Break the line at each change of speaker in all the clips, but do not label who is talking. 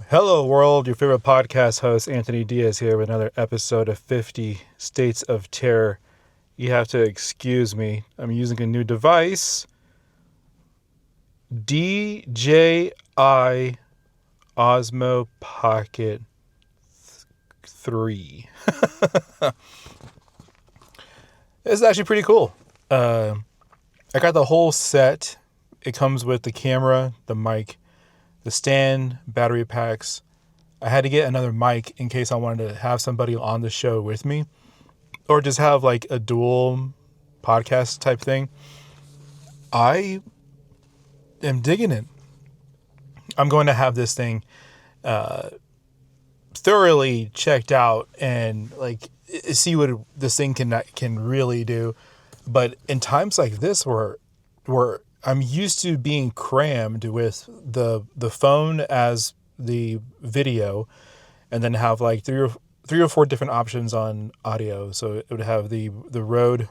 Hello, world. Your favorite podcast host, Anthony Diaz, here with another episode of 50 States of Terror. You have to excuse me. I'm using a new device. DJI Osmo Pocket 3. It's actually pretty cool. I got the whole set. It comes with the camera, the mic, the stand, battery packs. I had to get another mic in case I wanted to have somebody on the show with me, or just have like a dual podcast type thing. I am digging it. I'm going to have this thing thoroughly checked out and like see what this thing can really do. But in times like this where I'm used to being crammed with the phone as the video, and then have like three or four different options on audio. So it would have the Rode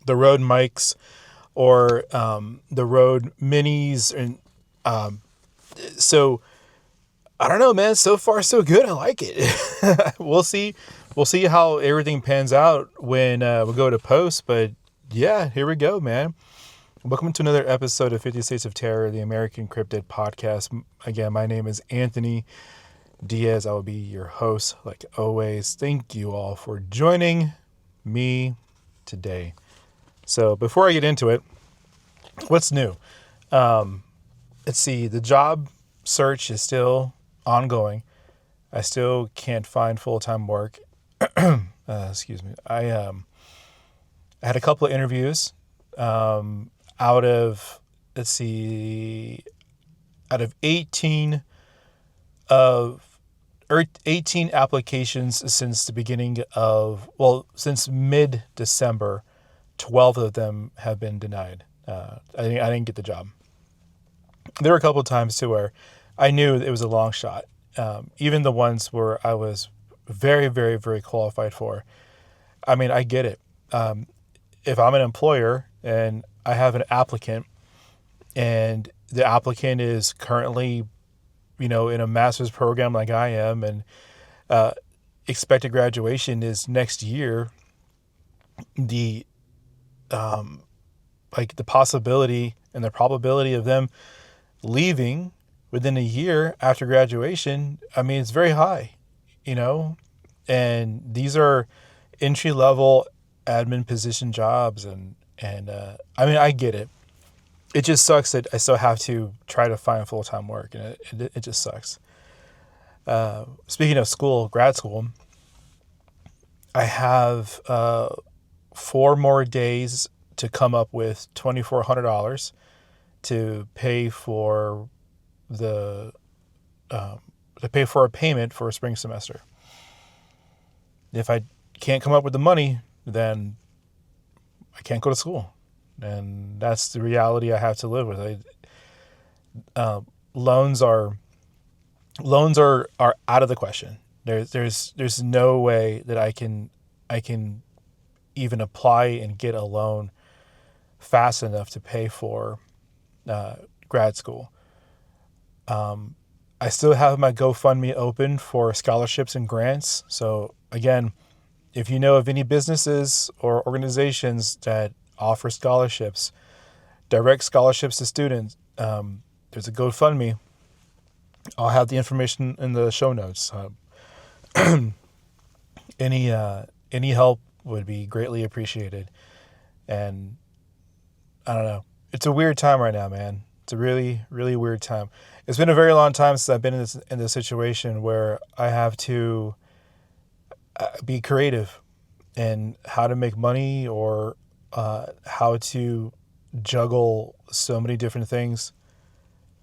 mics, or the Rode minis, and so I don't know, man. So far so good. I like it. We'll see how everything pans out when we go to post. But yeah, here we go, man. Welcome to another episode of 50 States of Terror, the American Cryptid Podcast. Again, my name is Anthony Diaz. I will be your host, like always. Thank you all for joining me today. So before I get into it, what's new? Let's see. The job search is still ongoing. I still can't find full-time work. Excuse me. I had a couple of interviews. Out of 18 applications since the beginning of, since mid-December, 12 of them have been denied. I didn't get the job. There were a couple of times too where I knew it was a long shot. Even the ones where I was very, very, very qualified for. I mean, I get it. If I'm an employer and I have an applicant, and the applicant is currently, in a master's program like I am, and expected graduation is next year, the possibility and the probability of them leaving within a year after graduation, I mean, it's very high, and these are entry-level admin position jobs, and I mean, I get it. It just sucks that I still have to try to find full-time work, and it just sucks. Speaking of school, grad school, I have 4 more days to come up with $2,400 to pay for a payment for a spring semester. If I can't come up with the money, then I can't go to school, and that's the reality I have to live with. Loans are out of the question. There's no way that I can even apply and get a loan fast enough to pay for grad school. I still have my GoFundMe open for scholarships and grants. So again, if you know of any businesses or organizations that offer scholarships, direct scholarships to students, there's a GoFundMe. I'll have the information in the show notes. Any help would be greatly appreciated. And I don't know. It's a weird time right now, man. It's a really, really weird time. It's been a very long time since I've been in this situation where I have to be creative in how to make money, or how to juggle so many different things.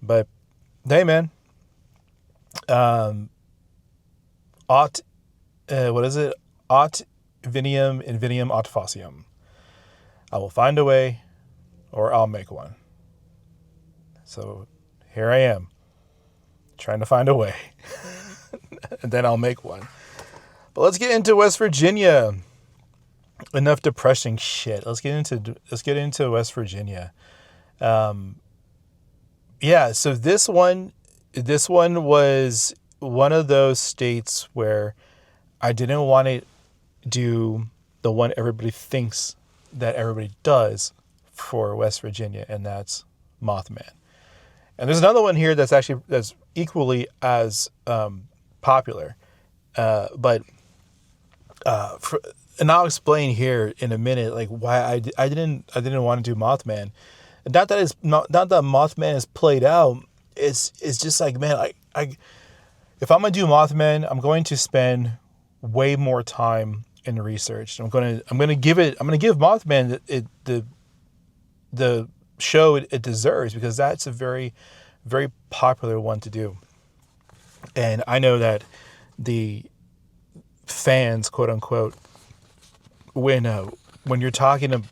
But hey, man, aut vinium invenium aut faciam. I will find a way, or I'll make one. So here I am, trying to find a way, and then I'll make one. But let's get into West Virginia. Enough depressing shit. Let's get into West Virginia. yeah, so this one was one of those states where I didn't want to do the one everybody thinks that everybody does for West Virginia, and that's Mothman. And there's another one here that's equally as popular, but and I'll explain here in a minute, like why I didn't want to do Mothman. Not that Mothman is played out. It's just like, man, I if I'm gonna do Mothman, I'm going to spend way more time in research. I'm gonna give Mothman the show it deserves, because that's a very, very popular one to do. And I know that the fans, quote unquote, when you're talking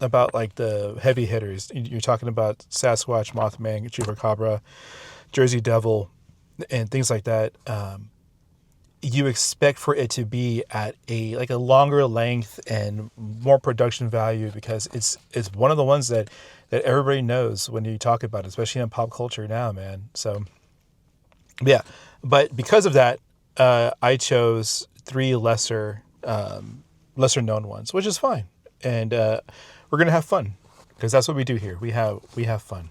about like the heavy hitters, you're talking about Sasquatch, Mothman, Chupacabra, Jersey Devil, and things like that. You expect for it to be at a longer length and more production value, because it's one of the ones that everybody knows when you talk about it, especially in pop culture now, man. So yeah, but because of that, I chose 3 lesser known ones, which is fine, and we're gonna have fun, because that's what we do here. We have fun.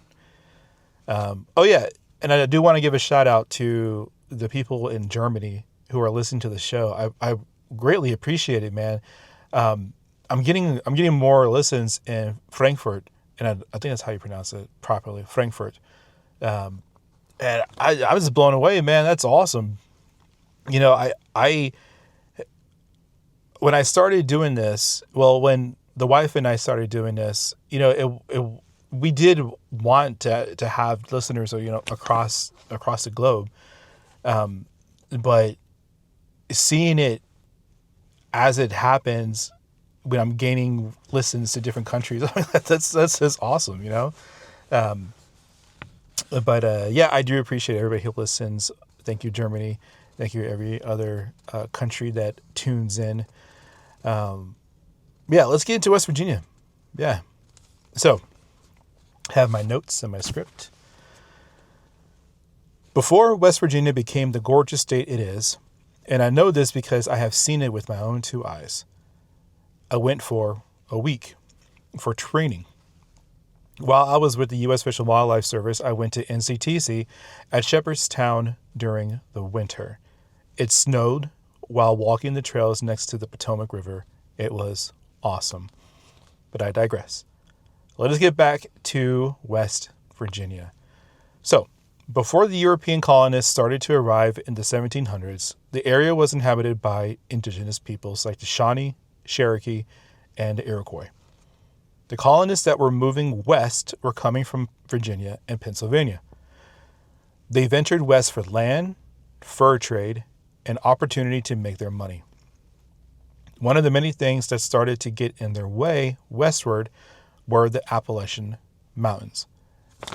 Oh yeah, and I do want to give a shout out to the people in Germany who are listening to the show. I greatly appreciate it, man. I'm getting more listens in Frankfurt, and I think that's how you pronounce it properly, Frankfurt. And I was blown away, man. That's awesome. You know, I when I started doing this, well, when the wife and I started doing this, you know, we did want to have listeners, you know, across the globe, but seeing it as it happens when I'm gaining listens to different countries, that's just awesome, you know. But yeah, I do appreciate everybody who listens. Thank you, Germany. Thank you, every other country that tunes in. Yeah, let's get into West Virginia. Yeah. So, have my notes and my script. Before West Virginia became the gorgeous state it is, and I know this because I have seen it with my own 2 eyes, I went for a week for training. While I was with the U.S. Fish and Wildlife Service, I went to NCTC at Shepherdstown during the winter. It snowed while walking the trails next to the Potomac River. It was awesome. But I digress. Let us get back to West Virginia. So, before the European colonists started to arrive in the 1700s, the area was inhabited by indigenous peoples like the Shawnee, Cherokee, and Iroquois. The colonists that were moving west were coming from Virginia and Pennsylvania. They ventured west for land, fur trade, and opportunity to make their money. One of the many things that started to get in their way westward were the Appalachian Mountains.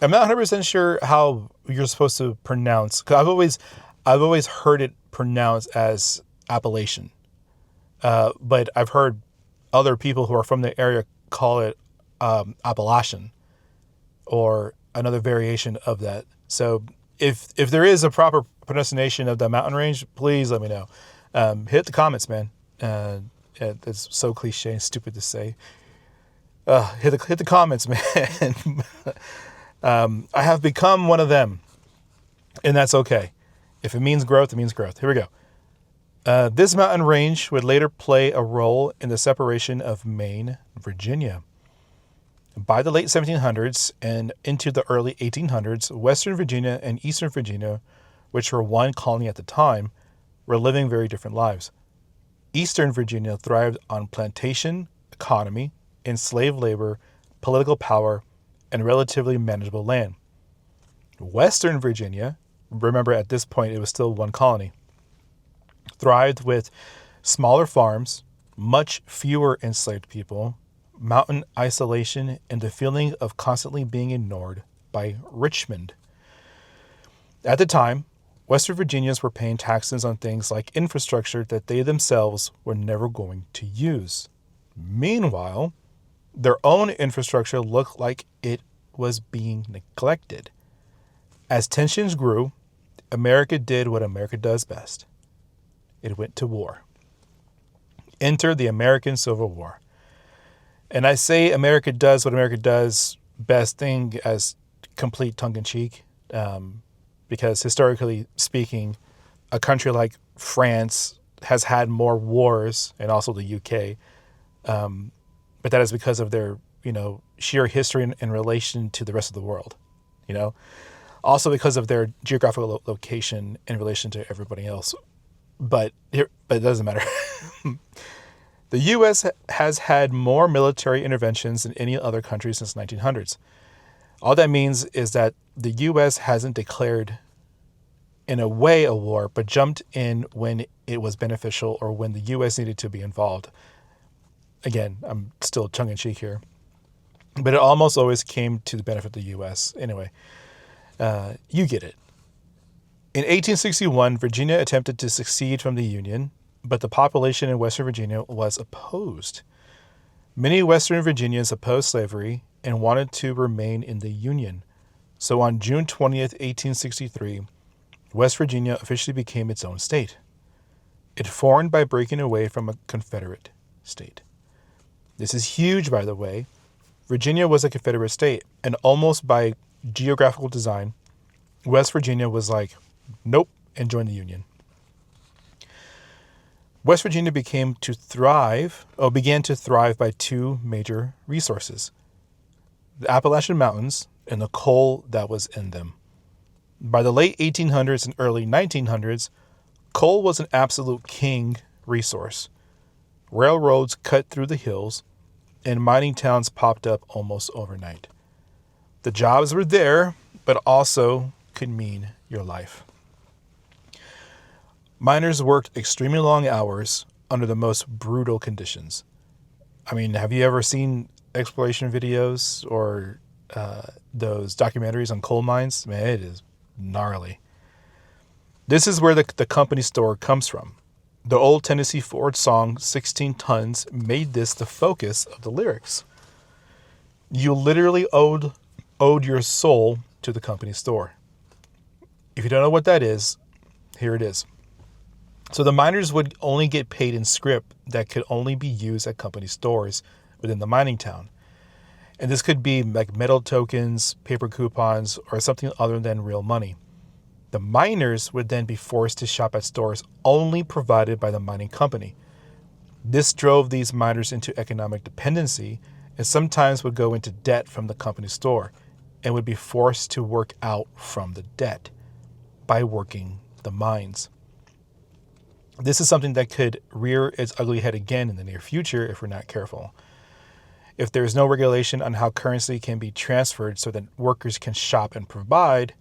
I'm not 100% sure how you're supposed to pronounce, because I've always heard it pronounced as Appalachian, but I've heard other people who are from the area call it Appalachian, or another variation of that. So if there is a proper pronunciation of the mountain range, please let me know. Hit the comments, man. It's so cliche and stupid to say. Hit the comments, man. I have become one of them, and that's okay. If it means growth, it means growth. Here we go. This mountain range would later play a role in the separation of Maine, Virginia. By the late 1700s and into the early 1800s, Western Virginia and Eastern Virginia, which were one colony at the time, were living very different lives. Eastern Virginia thrived on plantation economy, enslaved labor, political power, and relatively manageable land. Western Virginia, remember at this point it was still one colony, thrived with smaller farms, much fewer enslaved people, mountain isolation, and the feeling of constantly being ignored by Richmond. At the time, Western Virginians were paying taxes on things like infrastructure that they themselves were never going to use. Meanwhile, their own infrastructure looked like it was being neglected. As tensions grew, America did what America does best. It went to war. Enter the American Civil War. And I say America does what America does best thing as complete tongue-in-cheek, because historically speaking, a country like France has had more wars, and also the UK, but that is because of their, sheer history in relation to the rest of the world, also because of their geographical location in relation to everybody else. But it doesn't matter. The U.S. has had more military interventions than any other country since the 1900s. All that means is that the U.S. hasn't declared, in a way, a war, but jumped in when it was beneficial or when the U.S. needed to be involved. Again, I'm still tongue-in-cheek here. But it almost always came to the benefit of the U.S. Anyway, you get it. In 1861, Virginia attempted to secede from the Union, but the population in Western Virginia was opposed. Many Western Virginians opposed slavery and wanted to remain in the Union. So on June 20th, 1863, West Virginia officially became its own state. It formed by breaking away from a Confederate state. This is huge, by the way. Virginia was a Confederate state, and almost by geographical design, West Virginia was like, nope, and joined the Union. West Virginia began to thrive by two major resources: the Appalachian Mountains and the coal that was in them. By the late 1800s and early 1900s, coal was an absolute king resource. Railroads cut through the hills, and mining towns popped up almost overnight. The jobs were there, but also could mean your life. Miners worked extremely long hours under the most brutal conditions. I mean, have you ever seen exploration videos or those documentaries on coal mines? Man, it is gnarly. This is where the company store comes from. The old Tennessee Ford song, 16 Tons, made this the focus of the lyrics. You literally owed your soul to the company store. If you don't know what that is, here it is. So the miners would only get paid in scrip that could only be used at company stores within the mining town. And this could be like metal tokens, paper coupons, or something other than real money. The miners would then be forced to shop at stores only provided by the mining company. This drove these miners into economic dependency and sometimes would go into debt from the company store and would be forced to work out from the debt by working the mines. This is something that could rear its ugly head again in the near future if we're not careful. If there is no regulation on how currency can be transferred so that workers can shop and provide,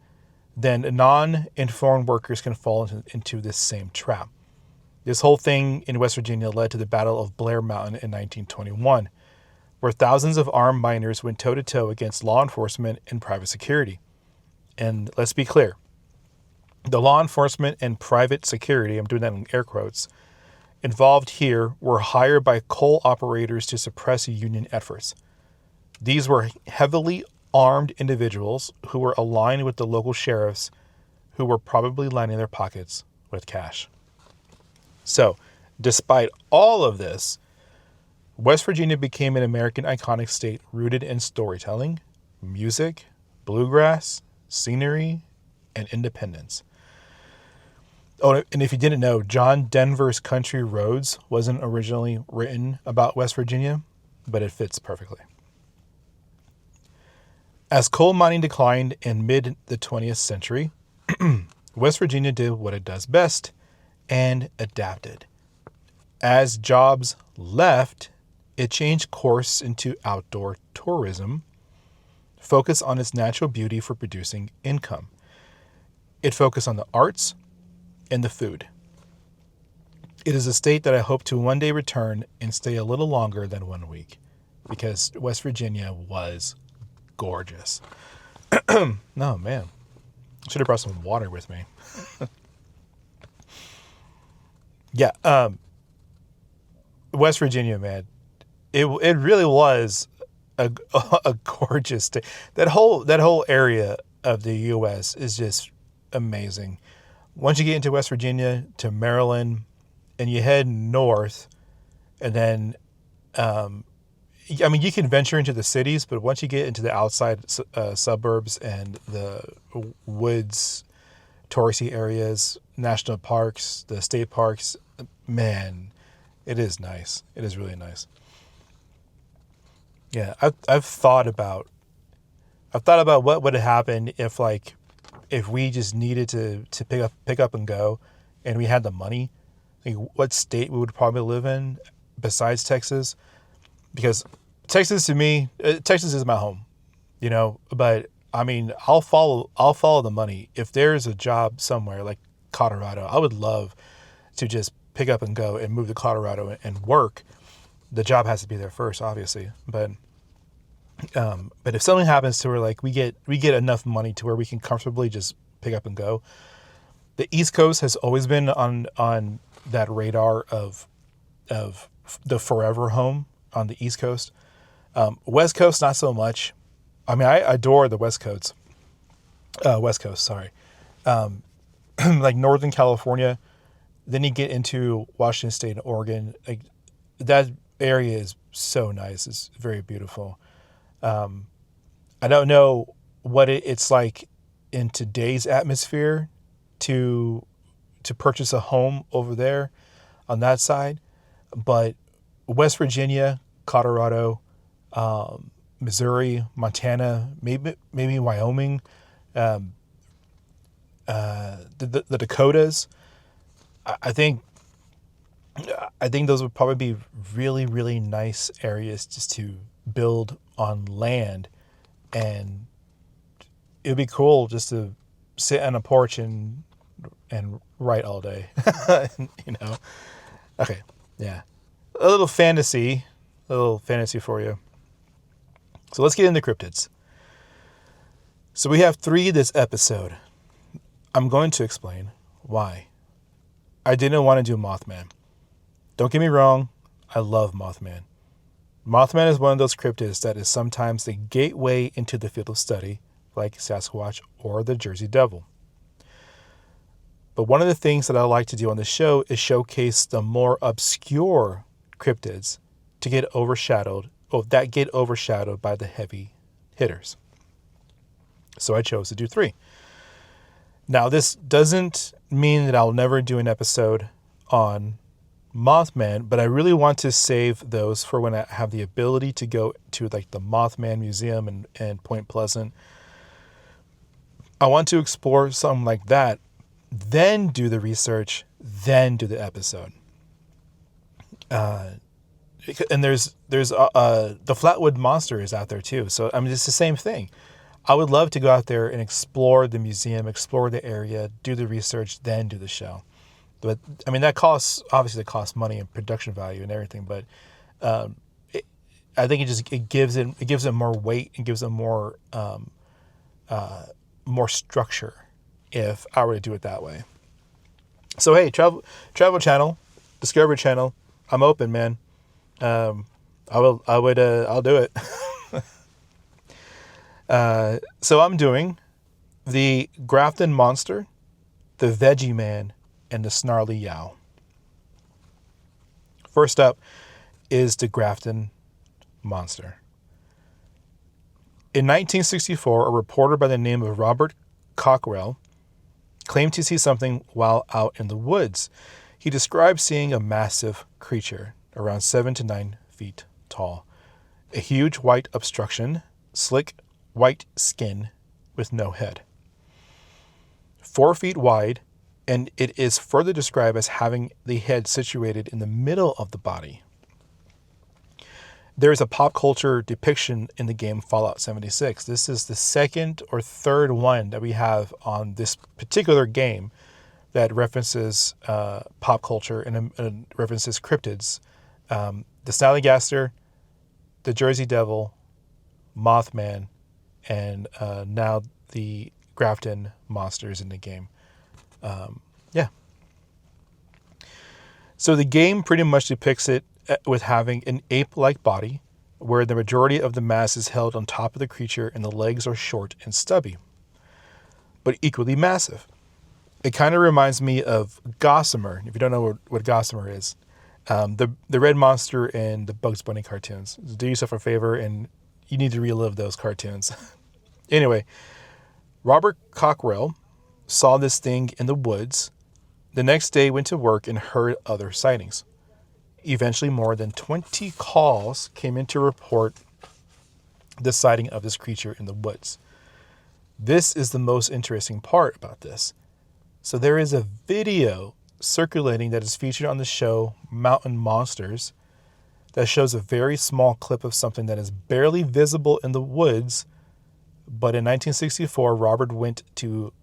then non-informed workers can fall into this same trap. This whole thing in West Virginia led to the Battle of Blair Mountain in 1921, where thousands of armed miners went toe-to-toe against law enforcement and private security. And let's be clear, the law enforcement and private security, I'm doing that in air quotes, involved here were hired by coal operators to suppress union efforts. These were heavily armed individuals who were aligned with the local sheriffs, who were probably lining their pockets with cash. So, despite all of this, West Virginia became an American iconic state rooted in storytelling, music, bluegrass, scenery, and independence. Oh, and if you didn't know, John Denver's Country Roads wasn't originally written about West Virginia, but it fits perfectly. As coal mining declined in mid the 20th century, West Virginia did what it does best and adapted. As jobs left, it changed course into outdoor tourism, focused on its natural beauty for producing income. It focused on the arts and the food. It is a state that I hope to one day return and stay a little longer than 1 week, because West Virginia was gorgeous. No, man. Should have brought some water with me. Yeah, West Virginia, man. It really was a gorgeous state. That whole area of the U.S. is just amazing. Once you get into West Virginia to Maryland, and you head north, and then, I mean, you can venture into the cities, but once you get into the outside suburbs and the woods, touristy areas, national parks, the state parks, man, it is nice. It is really nice. Yeah, I've thought about what would happen if we just needed to pick up and go, and we had the money. Like, what state we would probably live in besides Texas, because Texas to me, Texas is my home, But I mean, I'll follow the money. If there's a job somewhere like Colorado, I would love to just pick up and go and move to Colorado and work. The job has to be there first, obviously, but if something happens to where we get enough money to where we can comfortably just pick up and go, the East Coast has always been on that radar of the forever home on the East Coast. West Coast, not so much. I mean, I adore the West Coast. West Coast, sorry. Like Northern California, then you get into Washington State and Oregon. Like, that area is so nice. It's very beautiful. I don't know what it's like in today's atmosphere to purchase a home over there on that side, but West Virginia, Colorado, Missouri, Montana, maybe Wyoming, the Dakotas. I think those would probably be really, really nice areas just to build on land, and it'd be cool just to sit on a porch and write all day. Okay, yeah, a little fantasy for you. So let's get into cryptids. So we have 3 this episode. I'm going to explain why. I didn't want to do Mothman. Don't get me wrong, I love Mothman. Mothman is one of those cryptids that is sometimes the gateway into the field of study, like Sasquatch or the Jersey Devil. But one of the things that I like to do on the show is showcase the more obscure cryptids that get overshadowed by the heavy hitters. So I chose to do 3. Now, this doesn't mean that I'll never do an episode on Mothman, but I really want to save those for when I have the ability to go to the Mothman Museum and Point Pleasant. I want to explore something like that, then do the research, then do the episode. And there's the Flatwood Monster is out there too. So I mean, it's the same thing. I would love to go out there and explore the museum, explore the area, do the research, then do the show. But I mean, that costs money and production value and everything. But I think it gives it more weight and gives it more structure if I were to do it that way. So hey, travel channel, Discovery Channel, I'm open, man. I'll do it. So I'm doing the Grafton Monster, the Veggie Man, and the Snarly Yow. First up is the Grafton Monster. In 1964, a reporter by the name of Robert Cockrell claimed to see something while out in the woods. He described seeing a massive creature, around 7 to 9 feet tall, a huge white obstruction, slick white skin with no head, 4 feet wide, and it is further described as having the head situated in the middle of the body. There is a pop culture depiction in the game Fallout 76. This is the second or third one that we have on this particular game that references pop culture and references cryptids. The Snallygaster, the Jersey Devil, Mothman, and now the Grafton Monsters in the game. Yeah. So the game pretty much depicts it with having an ape-like body where the majority of the mass is held on top of the creature and the legs are short and stubby. but equally massive. It kind of reminds me of Gossamer. If you don't know what Gossamer is, the red monster in the Bugs Bunny cartoons. Do yourself a favor and you need to relive those cartoons. Anyway, Robert Cockrell saw this thing in the woods. The next day went to work and heard other sightings. Eventually, more than 20 calls came in to report the sighting of this creature in the woods. This is the most interesting part about this. So there is a video circulating that is featured on the show Mountain Monsters that shows a very small clip of something that is barely visible in the woods. But in 1964, Robert went to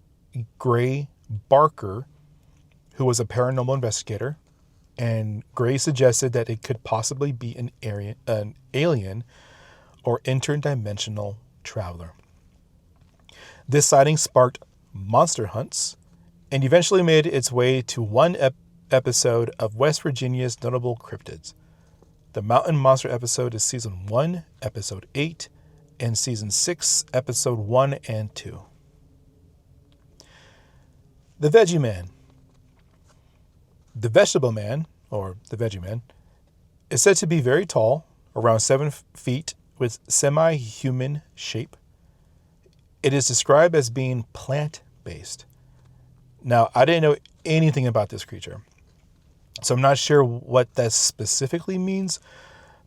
Gray Barker, who was a paranormal investigator, and Gray suggested that it could possibly be an alien or interdimensional traveler. This sighting sparked monster hunts and eventually made its way to one episode of West Virginia's Notable Cryptids. The Mountain Monster episode is Season 1, Episode 8, and Season 6, Episode 1 and 2. The Veggie Man. The Vegetable Man, or the Veggie Man, is said to be very tall, around 7 feet, with semi-human shape. It is described as being plant-based. Now, I didn't know anything about this creature, so I'm not sure what that specifically means,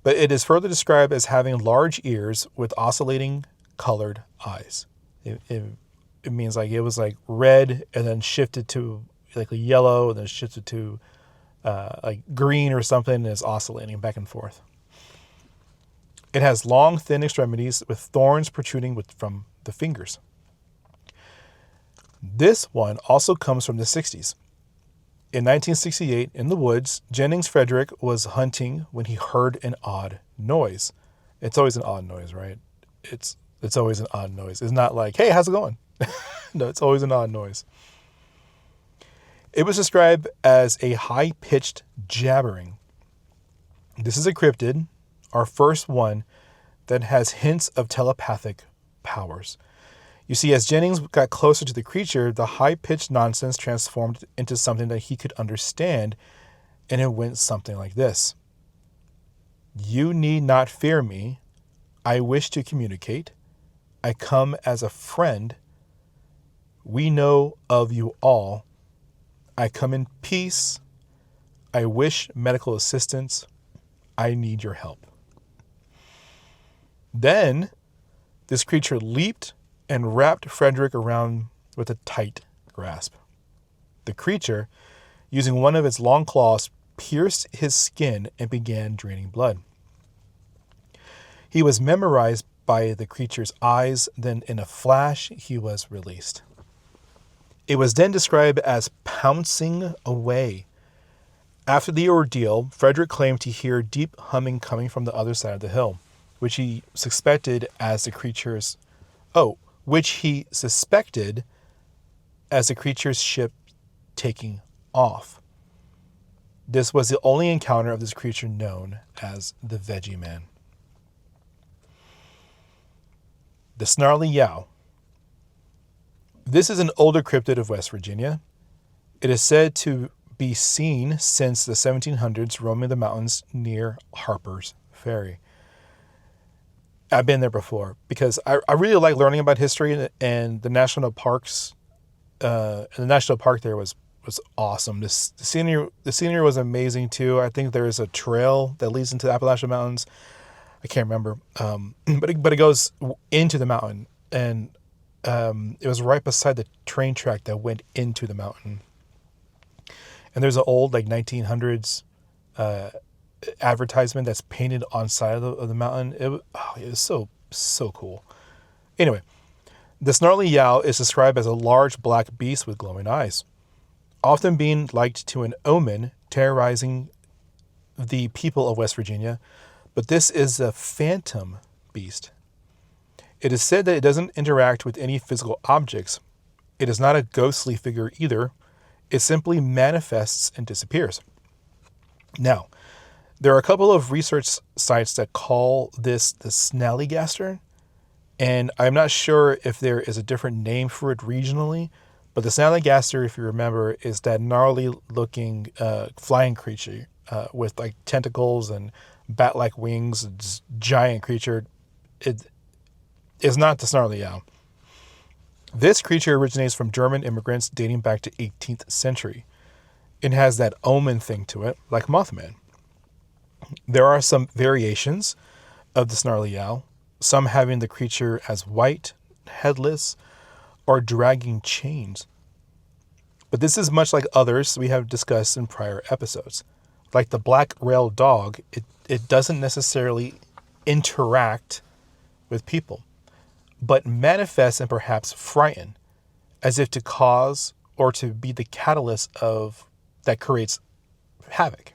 but it is further described as having large ears with oscillating colored eyes. It means like it was like red and then shifted to like a yellow and then shifted to like green or something and is oscillating back and forth. It has long, thin extremities with thorns protruding from the fingers. This one also comes from the 60s. In 1968, in the woods, Jennings Frederick was hunting when he heard an odd noise. It's always an odd noise, right? It's always an odd noise. It's not like, hey, how's it going? No, it's always an odd noise. It was described as a high-pitched jabbering. This is a cryptid, our first one, that has hints of telepathic powers. You see, as Jennings got closer to the creature, the high-pitched nonsense transformed into something that he could understand, and it went something like this. You need not fear me. I wish to communicate. I come as a friend. We know of you all. I come in peace. I wish medical assistance. I need your help. Then this creature leaped and wrapped Frederick around with a tight grasp. The creature, using one of its long claws, pierced his skin and began draining blood. He was memorized by the creature's eyes, then in a flash he was released. It was then described as pouncing away. After the ordeal, Frederick claimed to hear deep humming coming from the other side of the hill, which he suspected as the creature's ship taking off. This was the only encounter of this creature known as the Veggie Man. The Snarly Yow. This is an older cryptid of West Virginia. It is said to be seen since the 1700s roaming the mountains near Harper's Ferry. I've been there before because I really like learning about history, and the national parks. The national park there was awesome. The scenery was amazing too. I think there is a trail that leads into the Appalachian Mountains. I can't remember, but it goes into the mountain, and it was right beside the train track that went into the mountain. And there's an old 1900s advertisement that's painted on side of the mountain. It was so cool. Anyway, the Snarly Yow is described as a large black beast with glowing eyes, often being likened to an omen terrorizing the people of West Virginia, but this is a phantom beast. It is said that it doesn't interact with any physical objects. It is not a ghostly figure either. It simply manifests and disappears. Now, there are a couple of research sites that call this the snallygaster, And I'm not sure if there is a different name for it regionally, but the Snallygaster, if you remember, is that gnarly looking flying creature with like tentacles and bat-like wings. It's giant creature. It is not the snarly owl. This creature originates from German immigrants dating back to 18th century. It has that omen thing to it, like Mothman. There are some variations of the snarly owl, some having the creature as white, headless, or dragging chains. But this is much like others we have discussed in prior episodes. Like the black rail dog, it doesn't necessarily interact with people, but manifests and perhaps frighten, as if to cause or to be the catalyst of that creates havoc.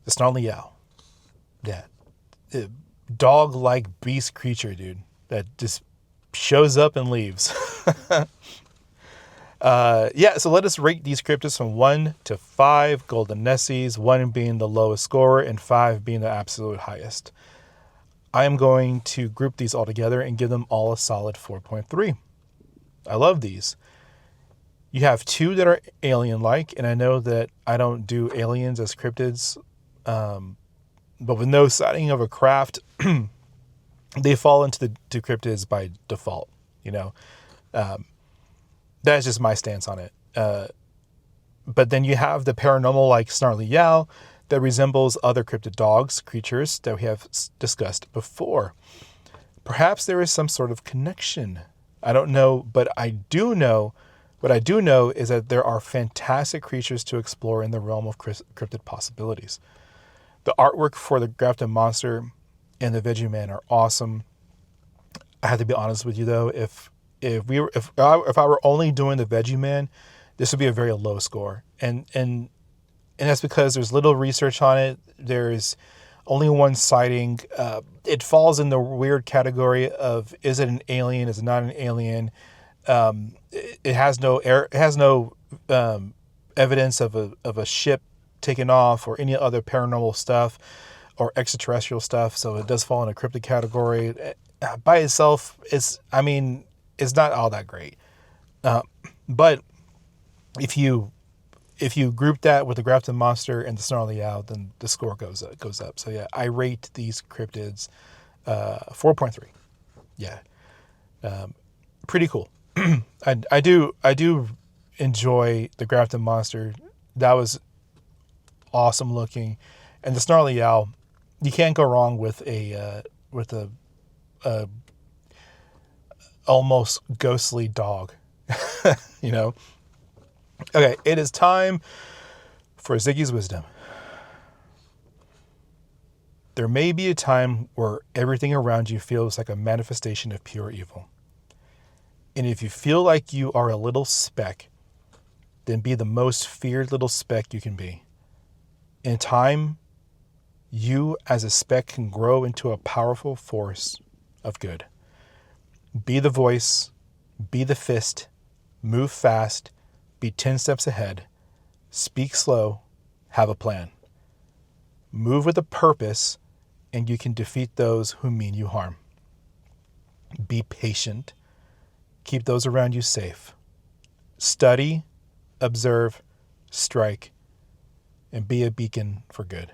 The snarly owl. Yeah. Dog-like beast creature, dude, that just shows up and leaves. So let us rate these cryptids from 1 to 5 golden Nessies, 1 being the lowest score and 5 being the absolute highest. I am going to group these all together and give them all a solid 4.3. I love these. You have 2 that are alien-like, and I know that I don't do aliens as cryptids, but with no sighting of a craft, they fall into the cryptids by default, That's just my stance on it. But then you have the paranormal like snarly owl that resembles other cryptid dogs, creatures that we have discussed before. Perhaps there is some sort of connection. I don't know, but what I do know is that there are fantastic creatures to explore in the realm of cryptid possibilities. The artwork for the grafted monster and the Veggie Man are awesome. I have to be honest with you though, if I were only doing the Veggie Man, this would be a very low score. And that's because there's little research on it. There's only one sighting. It falls in the weird category of, is it an alien? Is it not an alien? It has no evidence of a ship taken off or any other paranormal stuff or extraterrestrial stuff. So it does fall in a cryptid category. By itself, it's not all that great. But if you group that with the grafted monster and the snarly owl, then the score goes up. So yeah, I rate these cryptids 4.3. Yeah, pretty cool. I do enjoy the grafted monster. That was awesome looking, and the snarly owl. You can't go wrong with a almost ghostly dog. Okay, it is time for Ziggy's Wisdom. There may be a time where everything around you feels like a manifestation of pure evil. And if you feel like you are a little speck, then be the most feared little speck you can be. In time, you as a speck can grow into a powerful force of good. Be the voice, be the fist, move fast, be 10 steps ahead, speak slow, have a plan. Move with a purpose, and you can defeat those who mean you harm. Be patient. Keep those around you safe. Study, observe, strike, and be a beacon for good.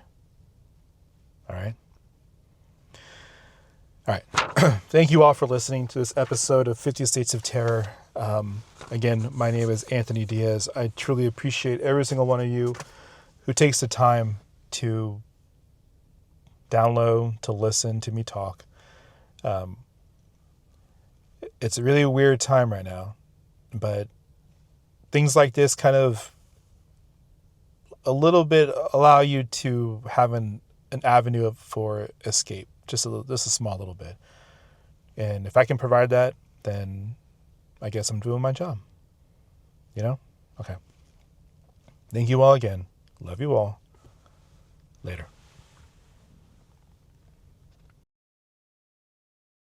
All right? All right. Thank you all for listening to this episode of 50 States of Terror. Again, my name is Anthony Diaz. I truly appreciate every single one of you who takes the time to download, to listen to me talk. It's a really weird time right now, but things like this kind of a little bit allow you to have an avenue for escape, just a small little bit. And if I can provide that, then I guess I'm doing my job. Okay. Thank you all again. Love you all. Later.